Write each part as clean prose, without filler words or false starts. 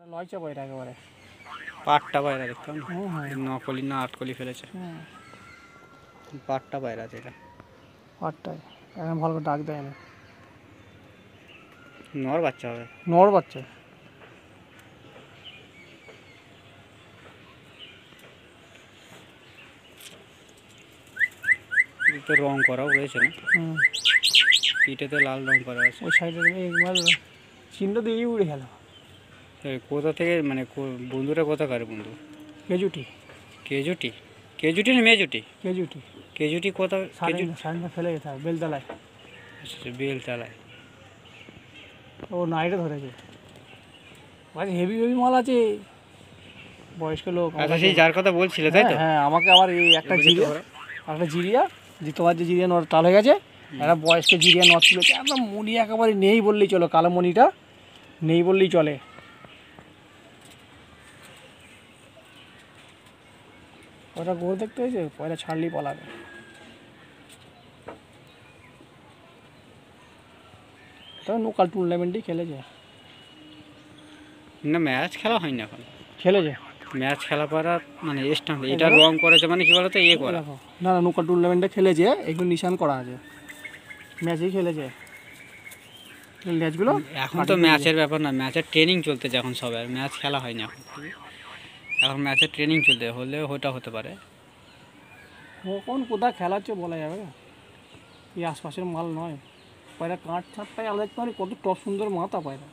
লয়চা পায়রা একেবারে পাটটা পায়রা দেখতাম হ্যাঁ। নকলি না আটকলি ফেলেছে। পাটটা পায়রা আছে এটা। পাটটাই এখন ভালো করে ডাক দেয় না। নর বাচ্চা হবে। নর বাচ্চা তো রং করাও রয়েছে না, পিঠেতে লাল রং করা আছে। ওই সাইডে চিহ্নটা দিয়ে উড়ে গেল। কোথা থেকে মানে বন্ধুরা কোথাকার বন্ধু? কেজুটি কেজুটি কেজুটি না মেজুটি? কেজুটি কেজুটি কোথা? সাইনটা ফেলে গেছে বেলতলায়। আচ্ছা বেলতলায়। ও নাইটে ধরেছে। আচ্ছা হেভি হেভি মাল আছে, বয়স্ক লোক। আচ্ছা সেই যার কথা বলছিলে তাই তো? হ্যাঁ আমাকে আবার এই একটা জিরিয়া যে তোমার যে জিরিয়া নর টাল হয়ে গেছে, একটা বয়স্ক জিরিয়া নর ছিল, একদম মনি একেবারে নেই বললেই চলো, কালো মনিটা নেই বললেই চলে। ওটা গোল দেখতে হয়েছে, পয়লা ছাড়লেই পালাবে। তবে লোকাল টুর্নামেন্টেই খেলেছে। না ম্যাচ খেলা হয়নি এখন। খেলেছে ম্যাচ খেলা করা মানে স্ট্যান্ড, এটা রং করেছে মানে কি বলতো ইয়ে করা। না না লোকাল টুর্নামেন্টে খেলেছে, এগুলো নিশান করা আছে, ম্যাচেই খেলেছে ম্যাচগুলো। এখন তো ম্যাচের ব্যাপার না, ম্যাচের ট্রেনিং চলতেছে এখন সবার, ম্যাচ খেলা হয়নি এখন। এখন ম্যাচের ট্রেনিং চলতে হলে ওটা হতে পারে। কখন কোথায় খেলাচ্ছে বলা যাবে না, এই আশপাশের মাল নয়। পায়রা কাঠ ছাড়টাই আলাদা দেখতে পারি, কত টপ সুন্দর মাথা পায়রা।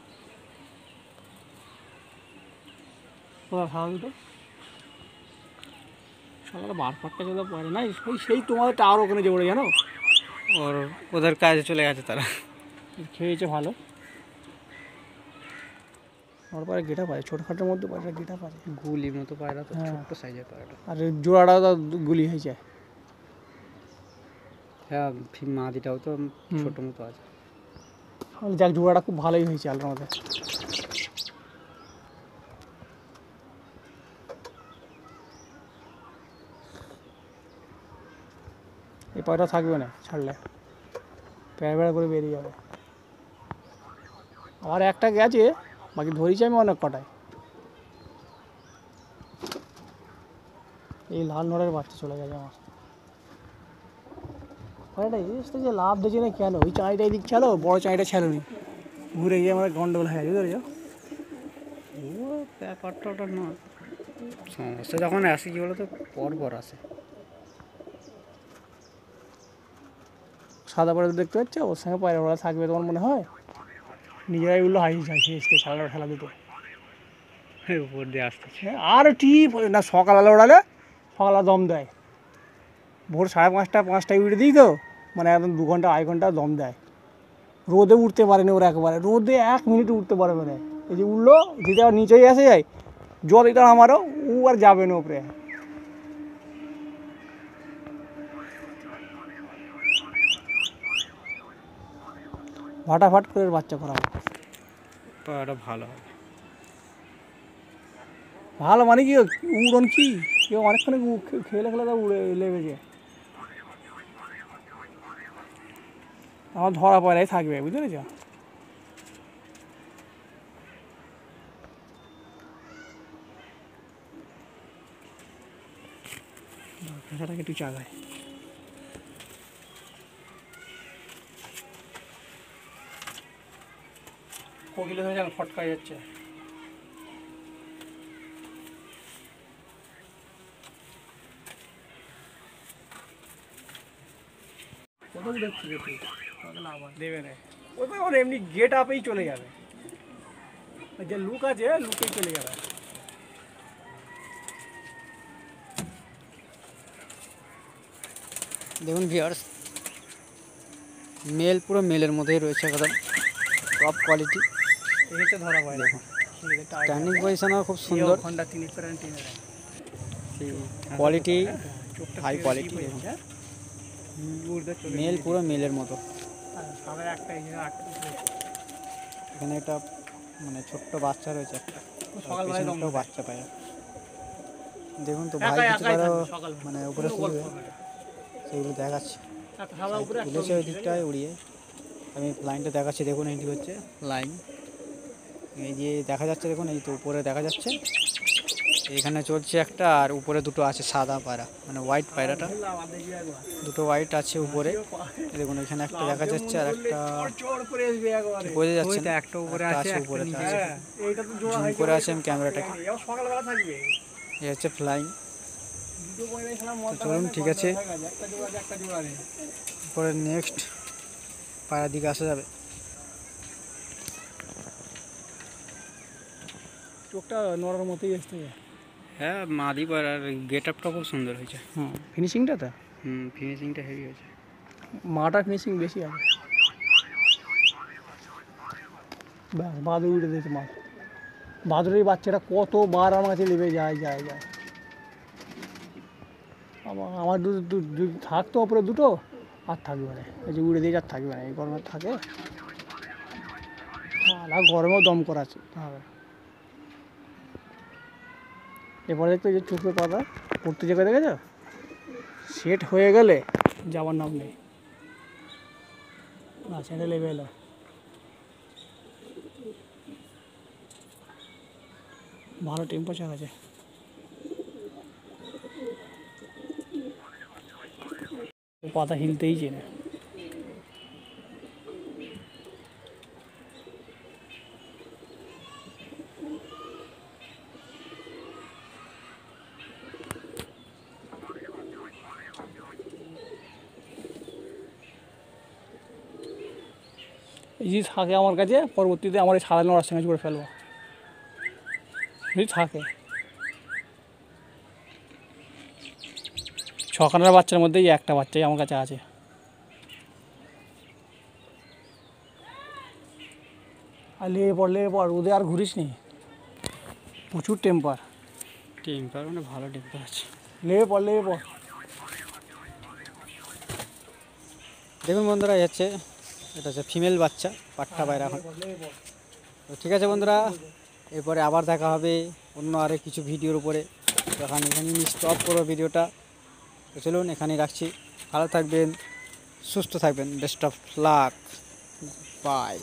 কোথায় খাওয়া দুটো সারা বার ফাটটা চলে পারে না, সেই তোমাদের টাওয়ার ওখানে যে ওড়ে জানো, ওদের কাজে চলে গেছে তারা। খেয়েছে ভালো। আমার পায়রা গেটা পায়, ছোটোখাটোর মধ্যে পায়রা গেটা পায়, গুলির মতো পায়রা তো, ছোট্ট সাইজের পায়রাটা। আর জোড়াটা তো গুলি হয়ে যায়। হ্যাঁ মাদিটাও তো ছোটো মতো আছে। যাক জোড়াটা খুব ভালোই হয়েছে আলার মধ্যে। এই পায়রা থাকবে না ছাড়লে, প্যাড় প্যাড় করে বেরিয়ে যাবে। আমার একটা গেছে, বাকি ধরেছি আমি অনেক কটায়। এই লাল নড়ের বাচ্চা চলে গেছে আমার। পায়রাটা এসে যে লাভ দিয়েছে না কেন, ওই চাঁইটাই দিক ছিল, বড় চাঁইটা ছেড়েনি, ঘুরে গিয়ে আমার গন্ডগোল হয়ে গেছে ধরেছ। ও ব্যাপারটা ওটা না, সমস্যা যখন আসে কি বলতো পরপর আসে। সাদা পায়রা দেখতে পাচ্ছে, ওর সঙ্গে পায়রা ওরা থাকবে তোমার মনে হয়? নিজেরাই উঠলো হাসি হাসি এসছে সাদা ঠেলা দুটো উপর দিয়ে আসতেছে। আর টিপ না, সকালবেলা ওড়ালে সকালবেলা দম দেয়, ভোর 5:30 5টায় উঠে দিই তো, মানে একদম 2 ঘন্টা 2.5 ঘন্টা দম দেয়। রোদে উঠতে পারেনি ওরা একেবারে, রোদে 1 মিনিট উঠতে পারবে না। এই যে উঠলো যদি আবার নিচেই আসে যায়, জল এটা আমারও, ও আর যাবে না উপরে। ফাটাফাট করে বাচ্চা করা পায়রাটা ভালো হবে। ভালো মানে কি উড়ন কি কেউ অনেকক্ষণ খেলে খেলে তা উড়ে লেগেছে। আমার ধরা পয়লাই থাকবে, বুঝতে পেরেছ? ভাষাটাকে একটু চাগায়। কোকিলে হয়ে যান ফটকায় যাচ্ছে। দেবে না, ওটা ওর এমনি গেট আপেই চলে যাবে, যে লুক আছে লুকেই চলে যাবে। দেখুন ভিউয়ার্স, মেল পুরো মেলের মধ্যেই রয়েছে, একদম টপ কোয়ালিটি। এসে ধরা হয় দেখুন, স্ট্যান্ডিং পজিশনও খুব সুন্দর, ঘন্টা 3 কোয়ালিটি হাই কোয়ালিটি। মেল পুরো মেলের মতো। এখানে একটা মানে ছোট্ট বাচ্চা রয়েছে, একটা সকালবেলায় বাচ্চা পায়। দেখুন তো ভাই কিছু মানে উপরে তুলবে, সেইগুলো দেখাচ্ছি। তুলেছে ওই দিকটায় উড়িয়ে, আমি লাইনটা দেখাচ্ছি। দেখুন এটি হচ্ছে লাইন, এই যে দেখা যাচ্ছে দেখুন, এই তো উপরে দেখা যাচ্ছে, এখানে চলছে একটা, আর উপরে দুটো আছে সাদা পায়রা, মানে হোয়াইট পায়রাটা, দুটো হোয়াইট আছে উপরে। দেখুন এখানে একটা দেখা যাচ্ছে, আর একটা বোঝা যাচ্ছে না, একটা উপরে আছে, উপরে জুম করে আছে আমি ক্যামেরাটাকে। এই হচ্ছে ফ্লাইং। চলুন ঠিক আছে, পরে নেক্সট পায়রার দিকে আসা যাবে। চোখটা নড়ার মতোই আসতে। হ্যাঁ, মাদি পায়রার গেট আপটা খুব সুন্দর হয়েছে। ফিনিশিংটা তো ফিনিশিংটা হেভি হয়েছে। মাটার ফিনিশিং বেশি আছে। ব্যাস বাদুর উঠে দিয়েছে মাছ। বাদুরের বাচ্চাটা কতবার আমার কাছে নেমে যায়। আমার যদি থাকতো ওপরে দুটো, আর থাকবে না। এই যে উড়ে দিয়ে আর থাকবে না, এই গরমে থাকে। আর গরমেও দম করাচ্ছে হবে। এরপরে দেখতো যে চোখের পাতা পড়তে জায়গায় দেখেছ, সেট হয়ে গেলে যাওয়ার নাম নেই। সেটা লেবে এলো। ভালো টেম্পারেচার আছে। পাতা হিলতেই চেনে। এই যদি থাকে আমার কাছে, পরবর্তীতে আমার এই সাদা নড়ার সঙ্গে করে ফেলবো যদি থাকে। ছখানার বাচ্চার মধ্যেই একটা বাচ্চাই আমার কাছে আছে। আর লেগে পড় রোদে আর ঘুরিস নি, প্রচুর টেম্পার মানে ভালো টেম্পার আছে। লেগে পড়। দেখুন বন্ধুরা, এটা হচ্ছে ফিমেল বাচ্চা পাট্টা পায়রা। এখন তো ঠিক আছে বন্ধুরা, এরপরে আবার দেখা হবে অন্য আরও কিছু ভিডিওর উপরে। এখানে স্টপ করবো ভিডিওটা। তো চলুন এখানেই রাখছি। ভালো থাকবেন, সুস্থ থাকবেন, বেস্ট অফ লাক, বাই।